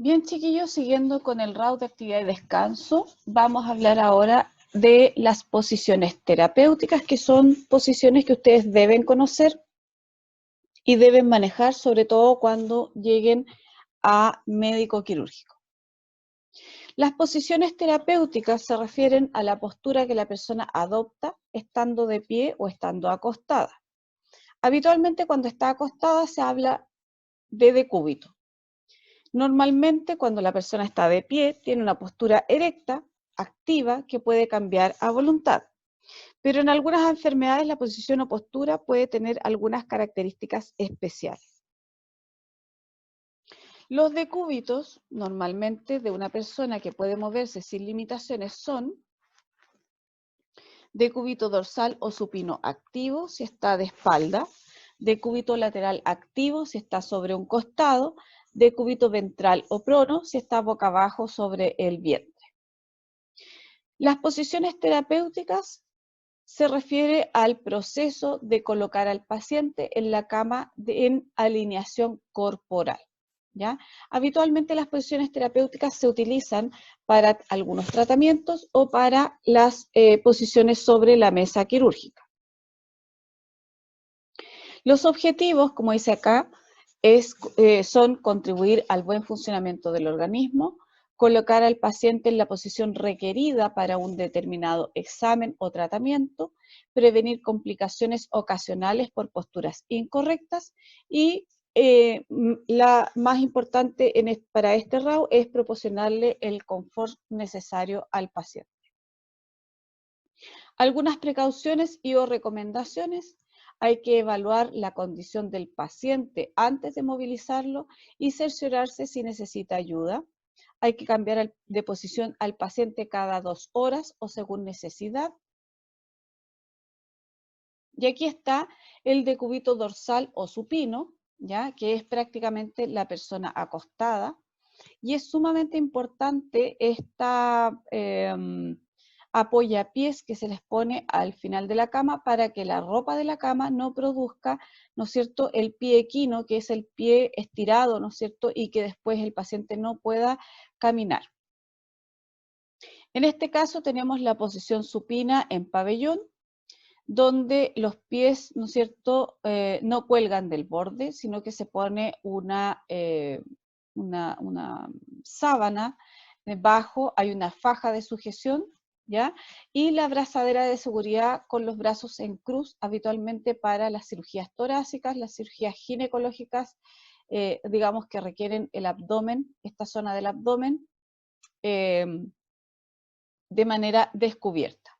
Bien, chiquillos, siguiendo con el round de actividad y descanso, vamos a hablar ahora de las posiciones terapéuticas, que son posiciones que ustedes deben conocer y deben manejar, sobre todo cuando lleguen a médico quirúrgico. Las posiciones terapéuticas se refieren a la postura que la persona adopta estando de pie o estando acostada. Habitualmente cuando está acostada se habla de decúbito. Normalmente, cuando la persona está de pie, tiene una postura erecta, activa, que puede cambiar a voluntad. Pero en algunas enfermedades la posición o postura puede tener algunas características especiales. Los decúbitos, normalmente de una persona que puede moverse sin limitaciones, son decúbito dorsal o supino activo, si está de espalda, decúbito lateral activo, si está sobre un costado, decúbito ventral o prono, si está boca abajo sobre el vientre. Las posiciones terapéuticas se refiere al proceso de colocar al paciente en la cama en alineación corporal, ¿ya? Habitualmente las posiciones terapéuticas se utilizan para algunos tratamientos o para las posiciones sobre la mesa quirúrgica. Los objetivos, como dice acá, son contribuir al buen funcionamiento del organismo, colocar al paciente en la posición requerida para un determinado examen o tratamiento, prevenir complicaciones ocasionales por posturas incorrectas y la más importante para este round es proporcionarle el confort necesario al paciente. Algunas precauciones y o recomendaciones. Hay que evaluar la condición del paciente antes de movilizarlo y cerciorarse si necesita ayuda. Hay que cambiar de posición al paciente cada 2 horas o según necesidad. Y aquí está el decúbito dorsal o supino, ¿ya? Que es prácticamente la persona acostada. Y es sumamente importante esta apoyapiés que se les pone al final de la cama para que la ropa de la cama no produzca, ¿no es cierto?, el pie equino, que es el pie estirado, ¿no es cierto?, y que después el paciente no pueda caminar. En este caso tenemos la posición supina en pabellón, donde los pies, ¿no es cierto?, no cuelgan del borde, sino que se pone una sábana debajo, hay una faja de sujeción, ¿ya? Y la abrazadera de seguridad con los brazos en cruz, habitualmente para las cirugías torácicas, las cirugías ginecológicas, digamos que requieren el abdomen, esta zona del abdomen, de manera descubierta.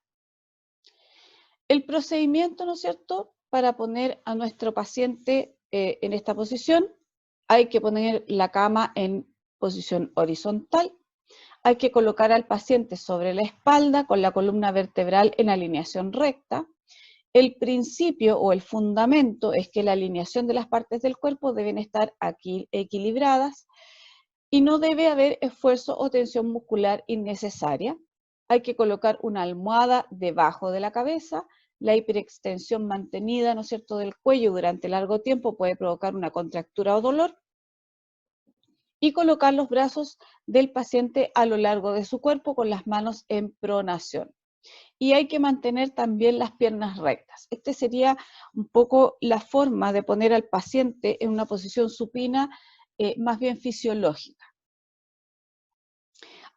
El procedimiento, ¿no es cierto?, para poner a nuestro paciente en esta posición, hay que poner la cama en posición horizontal, hay que colocar al paciente sobre la espalda con la columna vertebral en alineación recta. El principio o el fundamento es que la alineación de las partes del cuerpo deben estar aquí equilibradas y no debe haber esfuerzo o tensión muscular innecesaria. Hay que colocar una almohada debajo de la cabeza. La hiperextensión mantenida, ¿no es cierto?, del cuello durante largo tiempo puede provocar una contractura o dolor. Y colocar los brazos del paciente a lo largo de su cuerpo con las manos en pronación. Y hay que mantener también las piernas rectas. Esta sería un poco la forma de poner al paciente en una posición supina más bien fisiológica.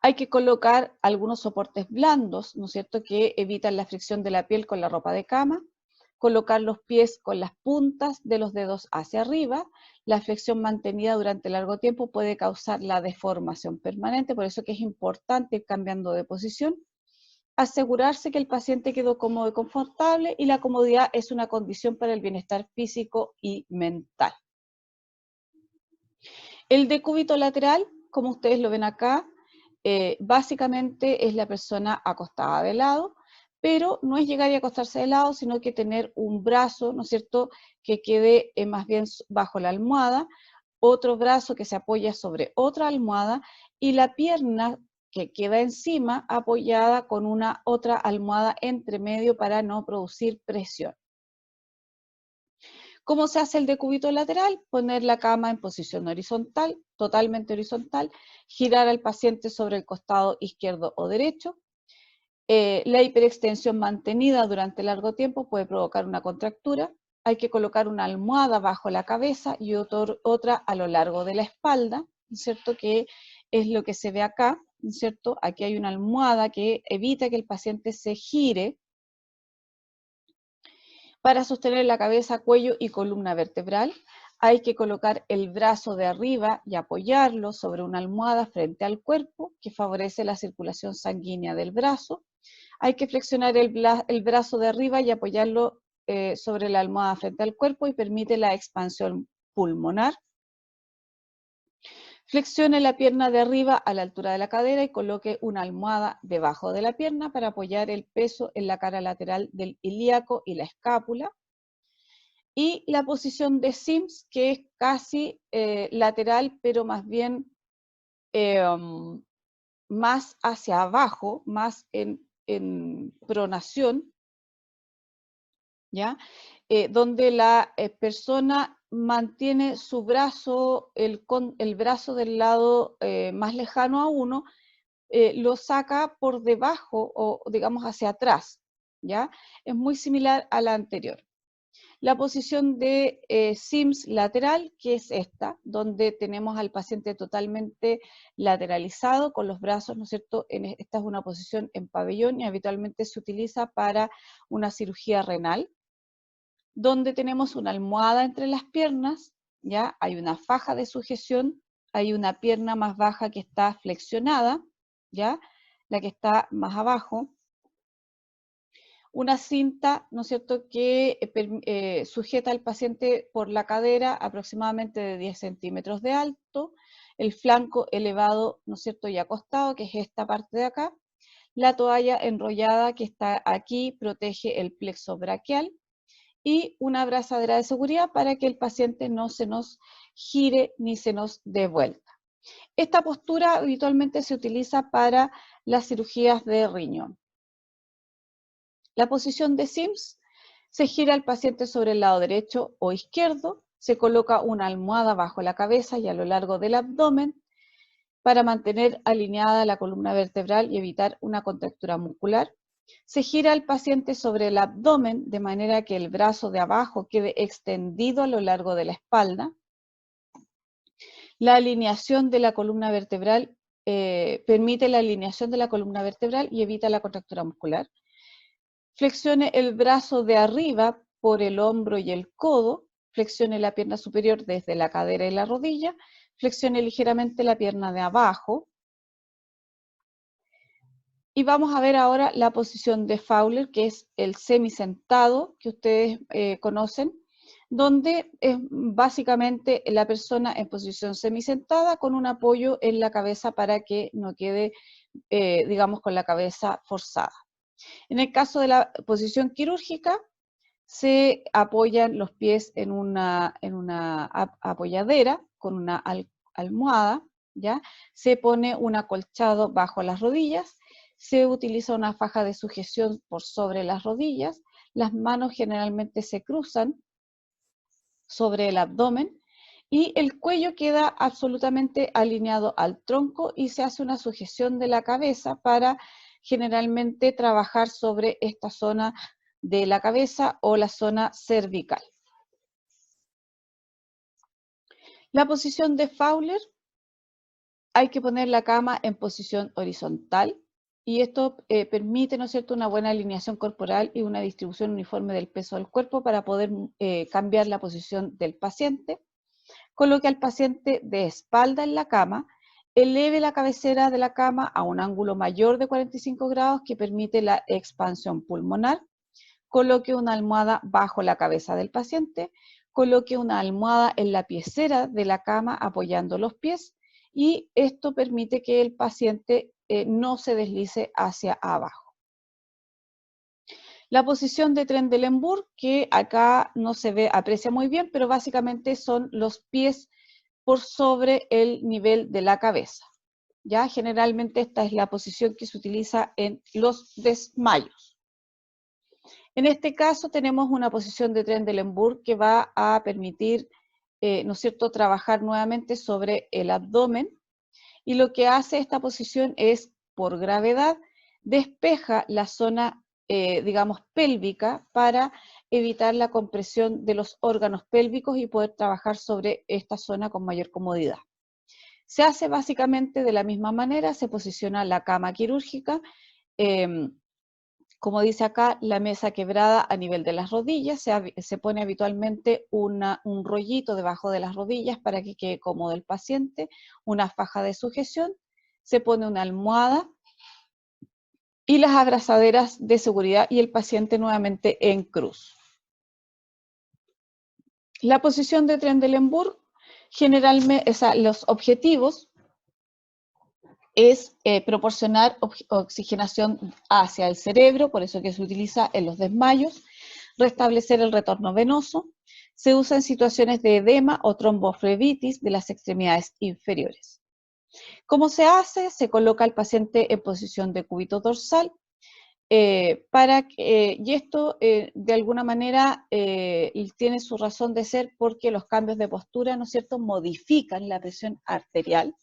Hay que colocar algunos soportes blandos, ¿no es cierto?, que evitan la fricción de la piel con la ropa de cama. Colocar los pies con las puntas de los dedos hacia arriba. La flexión mantenida durante largo tiempo puede causar la deformación permanente, por eso que es importante ir cambiando de posición. Asegurarse que el paciente quedó cómodo y confortable, y la comodidad es una condición para el bienestar físico y mental. El decúbito lateral, como ustedes lo ven acá, básicamente es la persona acostada de lado, pero no es llegar y acostarse de lado, sino que tener un brazo, ¿no es cierto?, que quede más bien bajo la almohada, otro brazo que se apoya sobre otra almohada y la pierna que queda encima apoyada con una otra almohada entre medio para no producir presión. ¿Cómo se hace el decúbito lateral? Poner la cama en posición horizontal, totalmente horizontal, girar al paciente sobre el costado izquierdo o derecho. La hiperextensión mantenida durante largo tiempo puede provocar una contractura. Hay que colocar una almohada bajo la cabeza y otra a lo largo de la espalda, ¿no es cierto? Que es lo que se ve acá, ¿no es cierto? Aquí hay una almohada que evita que el paciente se gire para sostener la cabeza, cuello y columna vertebral. Hay que colocar el brazo de arriba y apoyarlo sobre una almohada frente al cuerpo, que favorece la circulación sanguínea del brazo. Hay que flexionar el brazo de arriba y apoyarlo sobre la almohada frente al cuerpo y permite la expansión pulmonar. Flexione la pierna de arriba a la altura de la cadera y coloque una almohada debajo de la pierna para apoyar el peso en la cara lateral del ilíaco y la escápula. Y la posición de Sims, que es casi lateral, pero más bien más hacia abajo, más en pronación, ¿ya? Donde la persona mantiene su brazo, el brazo del lado más lejano a uno, lo saca por debajo o digamos hacia atrás, ¿ya? Es muy similar a la anterior. La posición de Sims lateral, que es esta, donde tenemos al paciente totalmente lateralizado con los brazos, ¿no es cierto? Esta es una posición en pabellón y habitualmente se utiliza para una cirugía renal, donde tenemos una almohada entre las piernas, ¿ya? Hay una faja de sujeción, hay una pierna más baja que está flexionada, ¿ya? La que está más abajo. Una cinta, ¿no es cierto?, que sujeta al paciente por la cadera aproximadamente de 10 centímetros de alto, el flanco elevado, ¿no es cierto?, y acostado, que es esta parte de acá. La toalla enrollada que está aquí protege el plexo braquial y una abrazadera de seguridad para que el paciente no se nos gire ni se nos dé vuelta. Esta postura habitualmente se utiliza para las cirugías de riñón. La posición de Sims: se gira el paciente sobre el lado derecho o izquierdo, se coloca una almohada bajo la cabeza y a lo largo del abdomen para mantener alineada la columna vertebral y evitar una contractura muscular. Se gira el paciente sobre el abdomen de manera que el brazo de abajo quede extendido a lo largo de la espalda. La alineación de la columna vertebral permite la alineación de la columna vertebral y evita la contractura muscular. Flexione el brazo de arriba por el hombro y el codo. Flexione la pierna superior desde la cadera y la rodilla. Flexione ligeramente la pierna de abajo. Y vamos a ver ahora la posición de Fowler, que es el semisentado que ustedes conocen, donde es básicamente la persona en posición semisentada con un apoyo en la cabeza para que no quede, digamos, con la cabeza forzada. En el caso de la posición quirúrgica, se apoyan los pies en una apoyadera con una almohada, ¿ya? Se pone un acolchado bajo las rodillas, se utiliza una faja de sujeción por sobre las rodillas, las manos generalmente se cruzan sobre el abdomen y el cuello queda absolutamente alineado al tronco y se hace una sujeción de la cabeza para generalmente trabajar sobre esta zona de la cabeza o la zona cervical. La posición de Fowler: hay que poner la cama en posición horizontal y esto permite, ¿no es cierto?, una buena alineación corporal y una distribución uniforme del peso del cuerpo para poder cambiar la posición del paciente. Coloque al paciente de espalda en la cama, eleve la cabecera de la cama a un ángulo mayor de 45 grados que permite la expansión pulmonar. Coloque una almohada bajo la cabeza del paciente, coloque una almohada en la piecera de la cama apoyando los pies y esto permite que el paciente no se deslice hacia abajo. La posición de Trendelenburg, que acá no se aprecia muy bien, pero básicamente son los pies por sobre el nivel de la cabeza. ¿Ya? Generalmente esta es la posición que se utiliza en los desmayos. En este caso tenemos una posición de Trendelenburg que va a permitir, ¿no es cierto?, trabajar nuevamente sobre el abdomen, y lo que hace esta posición es, por gravedad, despeja la zona, digamos, pélvica para evitar la compresión de los órganos pélvicos y poder trabajar sobre esta zona con mayor comodidad. Se hace básicamente de la misma manera, se posiciona la cama quirúrgica, como dice acá, la mesa quebrada a nivel de las rodillas, se pone habitualmente un rollito debajo de las rodillas para que quede cómodo el paciente, una faja de sujeción, se pone una almohada y las abrazaderas de seguridad y el paciente nuevamente en cruz. La posición de Trendelenburg, generalmente, o sea, los objetivos es proporcionar oxigenación hacia el cerebro, por eso que se utiliza en los desmayos, restablecer el retorno venoso, se usa en situaciones de edema o tromboflebitis de las extremidades inferiores. ¿Cómo se hace? Se coloca al paciente en posición de cúbito dorsal, y esto de alguna manera tiene su razón de ser porque los cambios de postura, ¿no es cierto?, modifican la presión arterial.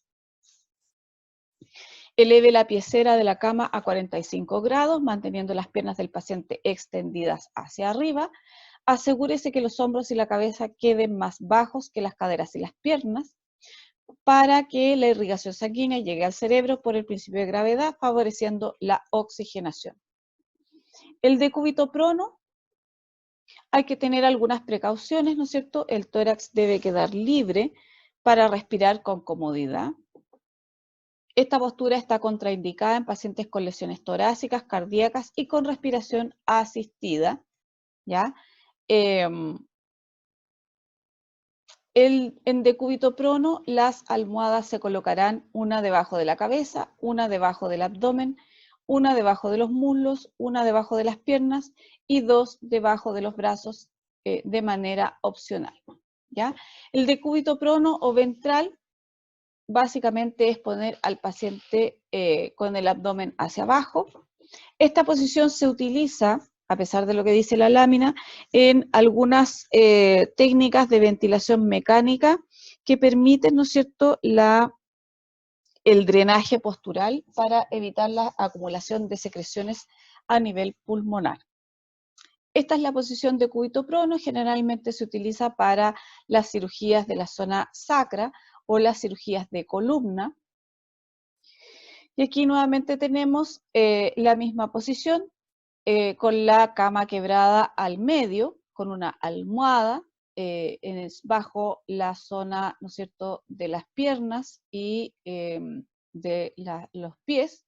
Eleve la piecera de la cama a 45 grados, manteniendo las piernas del paciente extendidas hacia arriba. Asegúrese que los hombros y la cabeza queden más bajos que las caderas y las piernas para que la irrigación sanguínea llegue al cerebro por el principio de gravedad, favoreciendo la oxigenación. El decúbito prono, hay que tener algunas precauciones, ¿no es cierto? El tórax debe quedar libre para respirar con comodidad. Esta postura está contraindicada en pacientes con lesiones torácicas, cardíacas y con respiración asistida, ¿ya? En decúbito prono, las almohadas se colocarán una debajo de la cabeza, una debajo del abdomen, una debajo de los muslos, una debajo de las piernas y dos debajo de los brazos de manera opcional, ¿ya? El decúbito prono o ventral básicamente es poner al paciente con el abdomen hacia abajo. Esta posición se utiliza, a pesar de lo que dice la lámina, en algunas técnicas de ventilación mecánica que permiten, ¿no es cierto?, el drenaje postural para evitar la acumulación de secreciones a nivel pulmonar. Esta es la posición de cúbito prono, generalmente se utiliza para las cirugías de la zona sacra o las cirugías de columna. Y aquí nuevamente tenemos la misma posición, con la cama quebrada al medio, con una almohada bajo la zona, ¿no es cierto?, de las piernas y de los pies,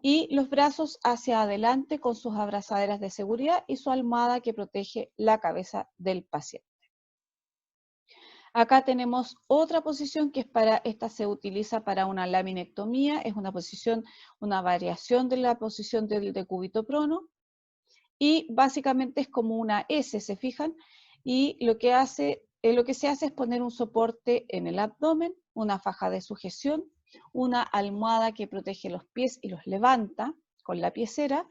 y los brazos hacia adelante con sus abrazaderas de seguridad y su almohada que protege la cabeza del paciente. Acá tenemos otra posición que esta se utiliza para una laminectomía, es una posición, una variación de la posición del decúbito prono, y básicamente es como una S, ¿se fijan? Y lo que se hace es poner un soporte en el abdomen, una faja de sujeción, una almohada que protege los pies y los levanta con la piecera,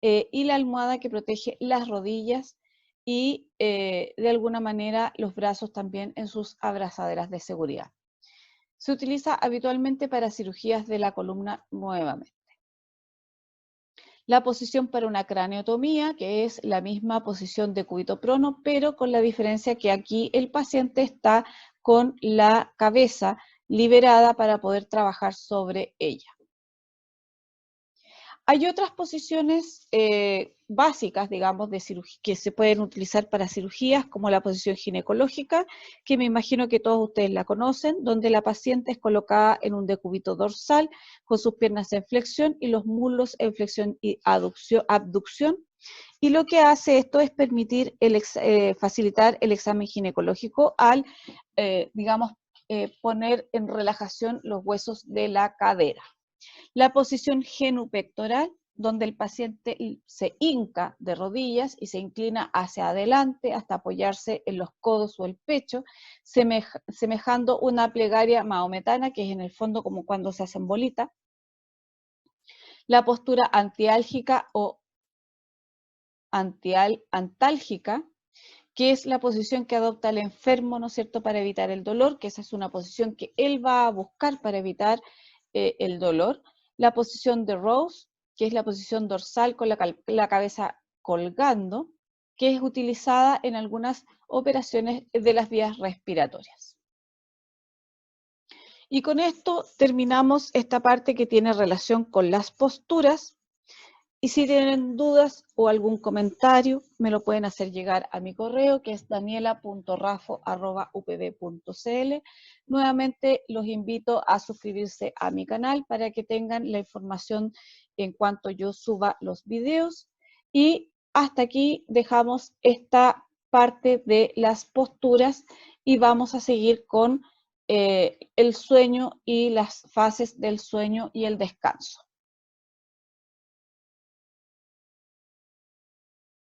y la almohada que protege las rodillas y de alguna manera los brazos también en sus abrazaderas de seguridad. Se utiliza habitualmente para cirugías de la columna nuevamente. La posición para una craneotomía, que es la misma posición de cúbito prono, pero con la diferencia que aquí el paciente está con la cabeza liberada para poder trabajar sobre ella. Hay otras posiciones básicas, digamos, de que se pueden utilizar para cirugías, como la posición ginecológica, que me imagino que todos ustedes la conocen, donde la paciente es colocada en un decúbito dorsal, con sus piernas en flexión y los muslos en flexión y abducción. Y lo que hace esto es permitir facilitar el examen ginecológico al, digamos, poner en relajación los huesos de la cadera. La posición genupectoral, donde el paciente se hinca de rodillas y se inclina hacia adelante hasta apoyarse en los codos o el pecho, semejando una plegaria maometana, que es en el fondo como cuando se hacen bolitas. La postura antiálgica o antálgica, que es la posición que adopta el enfermo, ¿no es cierto?, para evitar el dolor, que esa es una posición que él va a buscar para evitar el dolor. La posición de Rose, que es la posición dorsal con la cabeza colgando, que es utilizada en algunas operaciones de las vías respiratorias. Y con esto terminamos esta parte que tiene relación con las posturas. Y si tienen dudas o algún comentario, me lo pueden hacer llegar a mi correo, que es daniela.rafo@upb.cl. Nuevamente los invito a suscribirse a mi canal para que tengan la información en cuanto yo suba los videos. Y hasta aquí dejamos esta parte de las posturas y vamos a seguir con el sueño y las fases del sueño y el descanso.